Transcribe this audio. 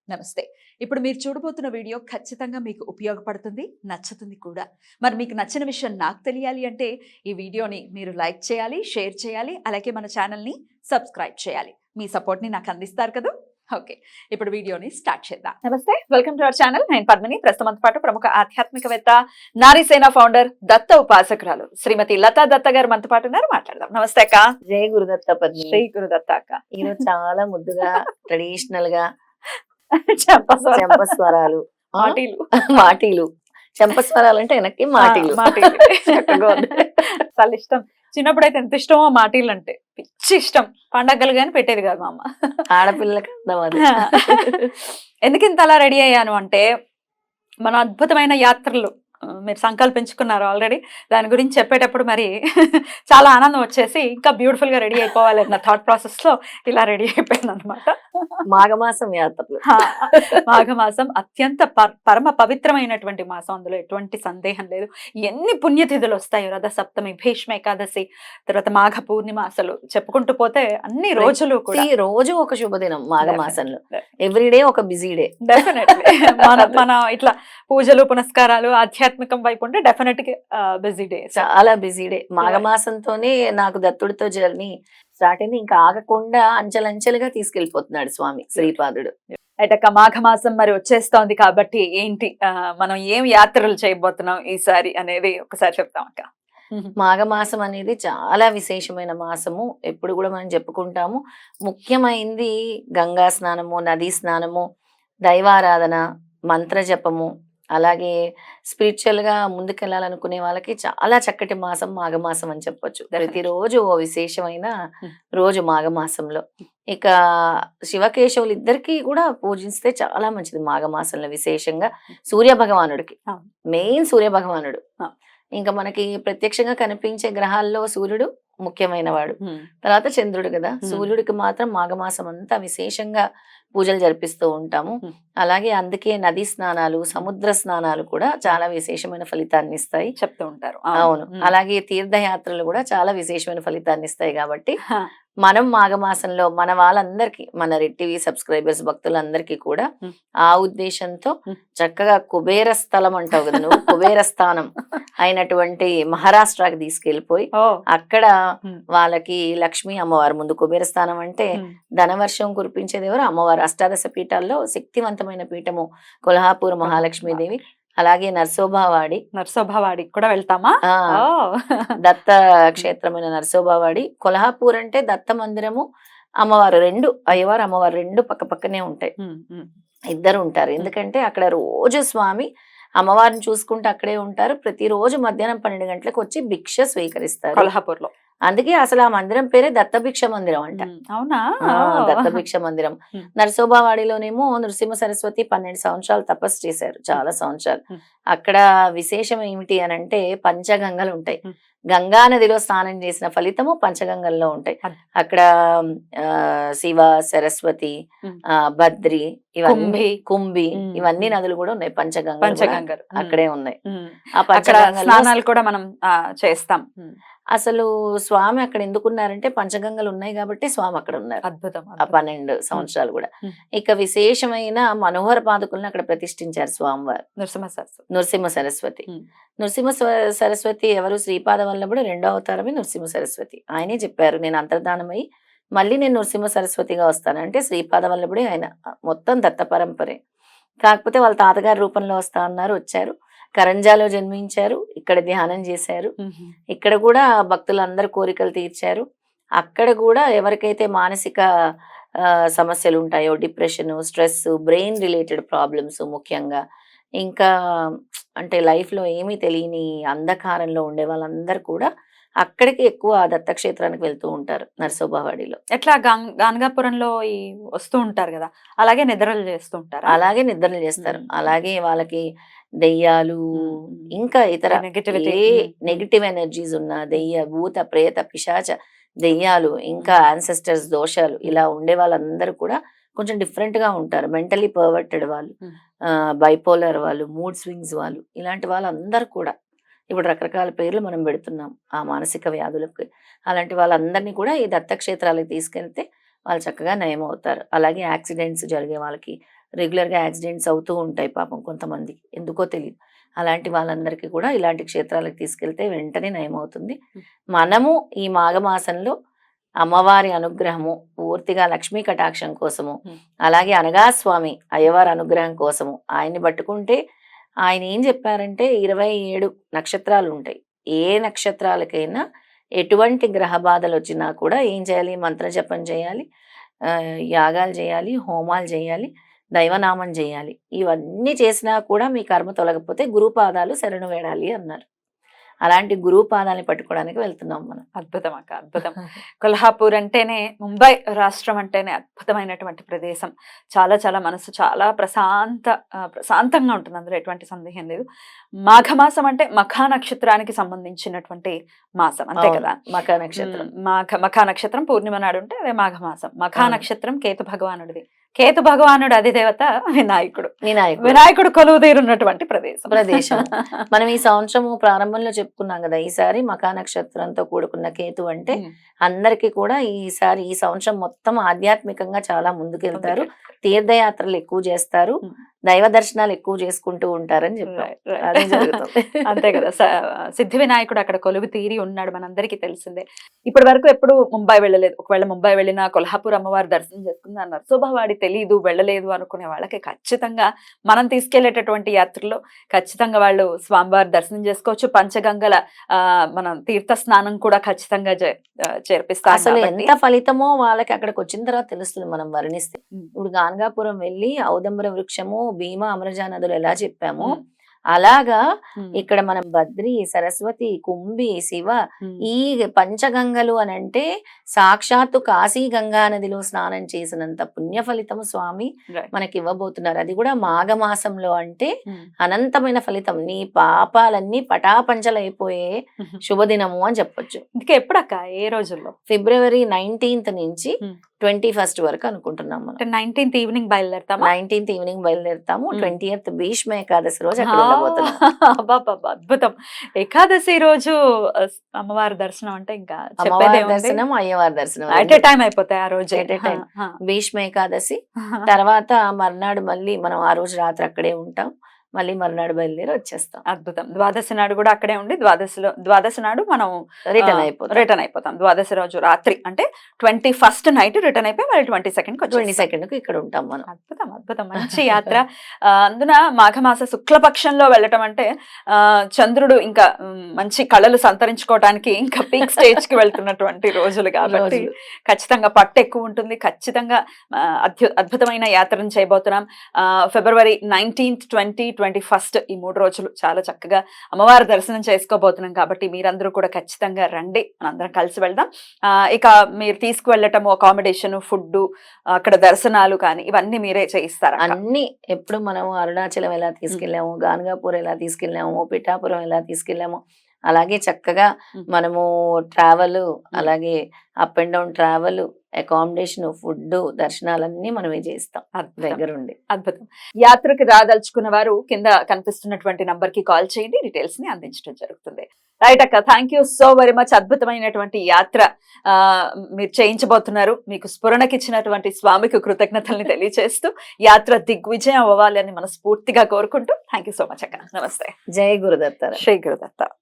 నమస్తే. ఇప్పుడు మీరు చూడబోతున్న వీడియో ఖచ్చితంగా మీకు ఉపయోగపడుతుంది, నచ్చుతుంది కూడా. మరి మీకు నచ్చిన విషయం నాకు తెలియాలి అంటే ఈ వీడియోని మీరు లైక్ చేయాలి, షేర్ చేయాలి, అలాగే మన ఛానల్‌ని సబ్స్క్రైబ్ చేయాలి. మీ సపోర్ట్‌ని నాకు అందిస్తారు కదా! ఓకే. ఇప్పుడు వీడియోని స్టార్ట్ చేద్దాం. నమస్తే. Welcome to our channel. నేను పద్మిని. ప్రస్తుతం పాటు ప్రముఖ ఆధ్యాత్మికవేత్త, నారీసేన ఫౌండర్, దత్త ఉపాసకురాలు శ్రీమతి లతా దత్త గారు మనతో పాటు ఉన్నారు. మాట్లాడదాం. నమస్తే అక్క. జై గురుదత్త పద్మిని. శ్రీ గురుదత్త అక్క. ఈరోజు చాలా ముద్దుగా ట్రెడిషనల్ గా చెంపస్వరాలు, మాటీలు మాటీలు చెంపస్వరాలు అంటే వెనక్కి మాటీలు చక్కగా ఉంది. చాలా ఇష్టం. చిన్నప్పుడైతే ఎంత ఇష్టమో మాటీలు అంటే, పిచ్చి ఇష్టం. పండగలు కానీ పెట్టేది కాదు మా అమ్మ. ఆడపిల్లలకి అర్థం అది. ఎందుకు ఇంత అలా రెడీ అయ్యాను అంటే, మన అద్భుతమైన యాత్రలు మీరు సంకల్పించుకున్నారు ఆల్రెడీ. దాని గురించి చెప్పేటప్పుడు మరి చాలా ఆనందం వచ్చేసి ఇంకా బ్యూటిఫుల్ గా రెడీ అయిపోవాలి అన్న థాట్ ప్రాసెస్ లో ఇలా రెడీ అయిపోయాను అనమాట. మాఘమాసం యాత్రలు. మాఘమాసం అత్యంత పరమ పవిత్రమైనటువంటి మాసం, అందులో ఎటువంటి సందేహం లేదు. ఎన్ని పుణ్యతిథులు వస్తాయో, రథ సప్తమి, భీష్మ ఏకాదశి, తర్వాత మాఘ పూర్ణిమ, అసలు చెప్పుకుంటూ పోతే అన్ని రోజులు కూడా రోజు ఒక శుభదినం మాఘమాసంలో. ఎవ్రీడే ఒక బిజీ డే. డెఫినెట్లీ మన ఇట్లా పూజలు పునస్కారాలు ఆధ్యాత్మికం వైపు ఉంటే డెఫినెట్ గా బిజీ డే, చాలా బిజీ డే. మాఘమాసంతోనే నాకు దత్తుడితో జర్నీ స్టార్ట్ అయింది. ఇంకా ఆగకుండా అంచెలంచెలుగా తీసుకెళ్లిపోతున్నాడు స్వామి శ్రీపాదుడు. అయితే మాఘమాసం మరి వచ్చేస్తోంది కాబట్టి ఏంటి మనం ఏం యాత్రలు చేయబోతున్నాం ఈసారి అనేది ఒకసారి చెప్తాం అక్క. మాఘమాసం అనేది చాలా విశేషమైన మాసము. ఎప్పుడు కూడా మనం చెప్పుకుంటాము. ముఖ్యమైంది గంగా స్నానము, నదీ స్నానము, దైవారాధన, మంత్ర జపము, అలాగే స్పిరిచువల్ గా ముందుకెళ్ళాలనుకునే వాళ్ళకి చాలా చక్కటి మాసం మాఘమాసం అని చెప్పొచ్చు. ప్రతిరోజు ఓ విశేషమైన రోజు మాఘమాసంలో. ఇక శివకేశవులు ఇద్దరికి కూడా పూజిస్తే చాలా మంచిది మాఘమాసంలో. విశేషంగా సూర్య భగవానుడికి, మెయిన్ సూర్య భగవానుడు. ఇంకా మనకి ప్రత్యక్షంగా కనిపించే గ్రహాల్లో సూర్యుడు ముఖ్యమైన వాడు, తర్వాత చంద్రుడు కదా. సూర్యుడికి మాత్రం మాఘమాసం అంతా విశేషంగా పూజలు జరిపిస్తూ ఉంటాము. అలాగే అందుకే నదీ స్నానాలు, సముద్ర స్నానాలు కూడా చాలా విశేషమైన ఫలితాన్ని ఇస్తాయి చెప్తూ ఉంటారు. అవును. అలాగే తీర్థయాత్రలు కూడా చాలా విశేషమైన ఫలితాన్ని ఇస్తాయి. కాబట్టి మనం మాఘమాసంలో మన వాళ్ళందరికీ, మన రెడ్ టీవీ సబ్స్క్రైబర్స్, భక్తులందరికీ కూడా ఆ ఉద్దేశంతో చక్కగా కుబేర స్థలం అంటావు కదా నువ్వు, కుబేర స్థానం అయినటువంటి మహారాష్ట్రకి తీసుకెళ్లిపోయి అక్కడ వాళ్ళకి లక్ష్మీ అమ్మవారు ముందు. కుబేర స్థానం అంటే ధనవర్షం కురిపించేది ఎవరు? అమ్మవారు. అష్టాదశ పీఠాల్లో శక్తివంతమైన పీఠము కొల్హాపూర్ మహాలక్ష్మీదేవి. అలాగే నర్సోబావాడికి కూడా వెళ్తామా? దత్త క్షేత్రమైన నర్సోబావాడి. కొల్హాపూర్ అంటే దత్త మందిరము, అమ్మవారు రెండు, అయ్యవారు అమ్మవారు రెండు పక్క పక్కనే ఉంటాయి. ఇద్దరు ఉంటారు. ఎందుకంటే అక్కడ రోజు స్వామి అమ్మవారిని చూసుకుంటూ అక్కడే ఉంటారు. ప్రతిరోజు మధ్యాహ్నం 12 గంటలకు వచ్చి భిక్ష స్వీకరిస్తారు కొల్హాపూర్ లో. అందుకే అసలు ఆ మందిరం పేరే దత్తభిక్ష మందిరం అంట. అవునా? దత్తభిక్ష మందిరం. నరసోబావాడిలోనేమో నృసింహ సరస్వతి 12 సంవత్సరాలు తపస్సు చేశారు, చాలా సంవత్సరాలు. అక్కడ విశేషం ఏమిటి అని అంటే పంచగంగలు ఉంటాయి. గంగా నదిలో స్నానం చేసిన ఫలితము పంచగంగల్లో ఉంటాయి. అక్కడ శివ, సరస్వతి, బద్రి, ఇవన్నీ కుంభి, ఇవన్నీ నదులు కూడా ఉన్నాయి. పంచగంగలు అక్కడే ఉన్నాయి. ఆ పంచగంగలు కూడా మనం చేస్తాం. అసలు స్వామి అక్కడ ఎందుకున్నారంటే పంచగంగలు ఉన్నాయి కాబట్టి స్వామి అక్కడ ఉన్నారు. అద్భుతం. ఆ 12 సంవత్సరాలు కూడా. ఇక విశేషమైన మనోహర పాదుకులను అక్కడ ప్రతిష్ఠించారు స్వామివారు. నృసింహ సరస్వతి. నృసింహ సరస్వతి ఎవరు? శ్రీపాద వల్లభుడు రెండో అవతారమే నృసింహ సరస్వతి. ఆయనే చెప్పారు, నేను అంతర్ధానమై మళ్ళీ నేను నృసింహ సరస్వతిగా వస్తాను అంటే. శ్రీపాద వల్లభుడే ఆయన. మొత్తం దత్త పరంపరే. కాకపోతే వాళ్ళ తాతగారి రూపంలో వస్తా అన్నారు, వచ్చారు. కరంజాలో జన్మించారు, ఇక్కడ ధ్యానం చేశారు. ఇక్కడ కూడా భక్తులందరూ కోరికలు తీర్చారు. అక్కడ కూడా ఎవరికైతే మానసిక సమస్యలు ఉంటాయో, depression, stress, brain related problems ముఖ్యంగా, ఇంకా అంటే లైఫ్ లో ఏమీ తెలియని అంధకారంలో ఉండే వాళ్ళందరూ కూడా అక్కడికి ఎక్కువ దత్తక్షేత్రానికి వెళ్తూ ఉంటారు నర్సోబావాడిలో. ఎట్లా గానగాపురంలో వస్తూ ఉంటారు కదా, అలాగే నిద్రలు చేస్తూ ఉంటారు. అలాగే నిద్రలు చేస్తారు. అలాగే వాళ్ళకి దెయ్యాలు, ఇంకా ఇతర నెగిటివ్ ఎనర్జీస్ ఉన్న భూత, ప్రేత, పిశాచ, దెయ్యాలు, ఇంకా యాన్సెస్టర్స్ దోషాలు ఇలా ఉండే వాళ్ళందరూ కూడా కొంచెం డిఫరెంట్ గా ఉంటారు. మెంటలీ పర్వర్టెడ్ వాళ్ళు, బైపోలర్ వాళ్ళు, మూడ్ స్వింగ్స్ వాళ్ళు, ఇలాంటి వాళ్ళందరూ కూడా ఇప్పుడు రకరకాల పేర్లు మనం పెడుతున్నాం ఆ మానసిక వ్యాధులకు. అలాంటి వాళ్ళందరినీ కూడా ఈ దత్తక్షేత్రాలకు తీసుకెళ్తే వాళ్ళు చక్కగా నయం అవుతారు. అలాగే యాక్సిడెంట్స్ జరిగే వాళ్ళకి, రెగ్యులర్ గా యాక్సిడెంట్స్ అవుతూ ఉంటాయి పాపం కొంతమందికి, ఎందుకో తెలియదు. అలాంటి వాళ్ళందరికీ కూడా ఇలాంటి క్షేత్రాలకు తీసుకెళ్తే వెంటనే నయమవుతుంది. మనము ఈ మాఘమాసంలో అమ్మవారి అనుగ్రహము పూర్తిగా లక్ష్మీ కటాక్షం కోసము, అలాగే అనగాస్వామి అయ్యవారి అనుగ్రహం కోసము ఆయన్ని పట్టుకుంటే ఆయన ఏం చెప్పారంటే 27 నక్షత్రాలు ఉంటాయి. ఏ నక్షత్రాలకైనా ఎటువంటి గ్రహ బాధలు వచ్చినా కూడా ఏం చేయాలి? మంత్ర జపం చేయాలి, యాగాలు చేయాలి, హోమాలు చేయాలి, దైవనామం చేయాలి. ఇవన్నీ చేసినా కూడా మీ కర్మ తొలగకపోతే గురు పాదాలు శరణు వేడాలి అన్నారు. అలాంటి గురువు పాదాలని పట్టుకోవడానికి వెళ్తున్నాం మనం. అద్భుతం అక్క, అద్భుతం. కొల్హాపూర్ అంటేనే, ముంబై రాష్ట్రం అంటేనే అద్భుతమైనటువంటి ప్రదేశం. చాలా చాలా మనసు చాలా ప్రశాంతంగా ఉంటుంది, అందులో ఎటువంటి సందేహం లేదు. మాఘమాసం అంటే మఖా నక్షత్రానికి సంబంధించినటువంటి మాసం, అంతే కదా? మఖా నక్షత్రం, మఖా నక్షత్రం పూర్ణిమ నాడు ఉంటే అదే మాఘమాసం. మఖా నక్షత్రం కేతు భగవానుడిది. కేతు భగవానుడు అధిదేవత వినాయకుడు. వినాయకుడు కొలువు తీరున్నటువంటి ప్రదేశం. మనం ఈ సంవత్సరము ప్రారంభంలో చెప్పుకున్నాం కదా, ఈసారి మఖా నక్షత్రంతో కూడుకున్న కేతు అంటే అందరికీ కూడా ఈసారి ఈ సంవత్సరం మొత్తం ఆధ్యాత్మికంగా చాలా ముందుకెళ్తారు, తీర్థయాత్రలు ఎక్కువ చేస్తారు, దైవ దర్శనాలు ఎక్కువ చేసుకుంటూ ఉంటారని చెప్పారు. అదే జరుగుతుంది. అంతే కదా, సిద్ధి వినాయకుడు అక్కడ కొలువు తీరి ఉన్నాడు, మనందరికీ తెలిసిందే. ఇప్పటి వరకు ఎప్పుడు ముంబై వెళ్ళలేదు. ఒకవేళ ముంబై వెళ్ళినా కొల్హాపూర్ అమ్మవారి దర్శనం చేసుకుంది అన్నారు. శోభవాడి తెలీదు, వెళ్ళలేదు అనుకునే వాళ్ళకి ఖచ్చితంగా మనం తీసుకెళ్లేటటువంటి యాత్రలో ఖచ్చితంగా వాళ్ళు స్వామివారి దర్శనం చేసుకోవచ్చు. పంచగంగల మనం తీర్థ స్నానం కూడా ఖచ్చితంగా చేర్పిస్తారు. అసలు ఎంత ఫలితమో వాళ్ళకి అక్కడికి వచ్చిన తర్వాత తెలుస్తుంది మనం వర్ణిస్తే. ఇప్పుడు గాన్గాపురం వెళ్ళి ఔదంబర వృక్షము, భీమా, అమరజా నదులు ఎలా చెప్పామో అలాగా ఇక్కడ మనం బద్రి, సరస్వతి, కుంభి, శివ, ఈ పంచగంగలు అని అంటే సాక్షాత్తు కాశీ గంగా నదిలో స్నానం చేసినంత పుణ్య ఫలితం స్వామి మనకి ఇవ్వబోతున్నారు. అది కూడా మాఘమాసంలో అంటే అనంతమైన ఫలితం. నీ పాపాలన్నీ పటాపంచలైపోయే శుభదినము అని చెప్పొచ్చు. ఇంకా ఎప్పుడక్క, ఏ రోజుల్లో? ఫిబ్రవరి 19th నుంచి 21st వరకు అనుకుంటున్నాం మనం. 19th ఈవినింగ్ బయలుదేరుతాము. 19th ఈవినింగ్ బయలుదేరుతాము. 20th భీష్మ ఏకాదశి రోజు అక్కడ ఉండబోతున్నాం. అద్భుతం. ఏకాదశి రోజు అమ్మవారి దర్శనం అంటే ఇంకా అమ్మవారి దర్శనం, అయ్యవారి దర్శనం ఎట్ ఏ టైం అయిపోతాయి ఆ రోజు. At a time. Bhishma Ekadashi తర్వాత మర్నాడు మళ్ళీ మనం ఆ రోజు రాత్రి అక్కడే ఉంటాం, మళ్ళీ మర్నాడు బయలుదేరి వచ్చేస్తాం. అద్భుతం. ద్వాదశి నాడు కూడా అక్కడే ఉండి ద్వాదశి నాడు మనం రిటర్న్ అయిపోతాం. ద్వాదశి రోజు రాత్రి అంటే 21st నైట్ రిటర్న్ అయిపోయి మళ్ళీ 22nd కు ఇక్కడ ఉంటాం మనం. అద్భుతం, అద్భుతం. మంచి యాత్ర. అందున మాఘమాస శుక్లపక్షంలో వెళ్ళటం అంటే చంద్రుడు ఇంకా మంచి కళలు సంతరించుకోవడానికి ఇంకా పీక్ స్టేజ్ కి వెళ్తున్నటువంటి రోజులు కాబట్టి ఖచ్చితంగా పట్టు ఎక్కువ ఉంటుంది. ఖచ్చితంగా అద్భుతమైన యాత్రను చేయబోతున్నాం. ఫిబ్రవరి 19th, 20, 21st ఈ 3 రోజులు చాలా చక్కగా అమ్మవారి దర్శనం చేసుకోబోతున్నాం కాబట్టి మీరందరూ కూడా ఖచ్చితంగా రండి, మనందరం కలిసి వెళ్దాం. ఇక మీరు తీసుకువెళ్ళటము, అకామిడేషన్, ఫుడ్, అక్కడ దర్శనాలు కానీ ఇవన్నీ మీరే చేయిస్తారా? అన్ని. ఎప్పుడు మనం అరుణాచలం ఎలా తీసుకెళ్ళాము, గాన్గాపూర్ ఎలా తీసుకెళ్ళాము, పిఠాపురం ఎలా తీసుకెళ్ళాము, అలాగే చక్కగా మనము ట్రావెల్, అలాగే up and down travel, accommodation, food, దర్శనాలన్నీ మనమే చేస్తాం దగ్గరుండి. అద్భుతం. యాత్రకు రాదలుచుకున్న వారు కింద కనిపిస్తున్నటువంటి నంబర్ కి కాల్ చేయండి, డీటెయిల్స్ ని అందించడం జరుగుతుంది. రైట్ అక్క, thank you so very much. అద్భుతమైనటువంటి యాత్ర మీరు చేయించబోతున్నారు. మీకు స్ఫురణకిచ్చినటువంటి స్వామికి కృతజ్ఞతల్ని తెలియజేస్తూ యాత్ర దిగ్విజయం అవ్వాలి అని మనస్ఫూర్తిగా కోరుకుంటూ థ్యాంక్ యూ సో మచ్ అక్క. నమస్తే. జై గురుదత్త. శ్రీ గురుదత్త.